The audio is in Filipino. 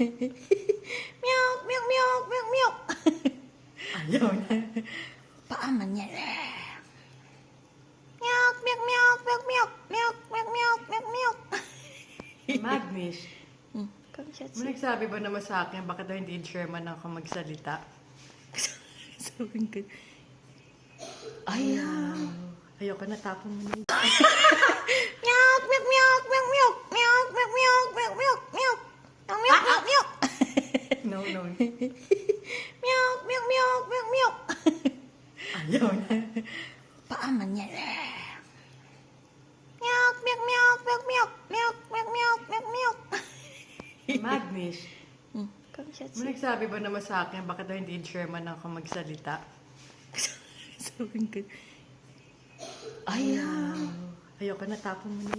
Meow, meow, meow, meow, meow. Ayaw na. Paaman niya. Meow, meow, meow, meow, meow, meow, meow, meow, meow, meow. Magnus, Come siya may nagsabi ba naman sa akin bakit daw hindi Sherman ako magsalita? Sabihin ko. Ayaw. Ayoko na, tapon mo na. Meow, meow, meow, meow, meow, meow, meow, meow, meow, meow, meow. Meow, meow, meow. No, no. Meow, meow, meow, meow, meow. Ayaw na. Paaman niya. Meow, meow, meow, meow, meow, meow, meow, meow, meow, meow. Magnus, Come siya. may nagsabi ba naman sa akin bakit daw hindi Sherman ako magsalita? Sabihin ko. Ayaw. Ayoko na, tapon mo na.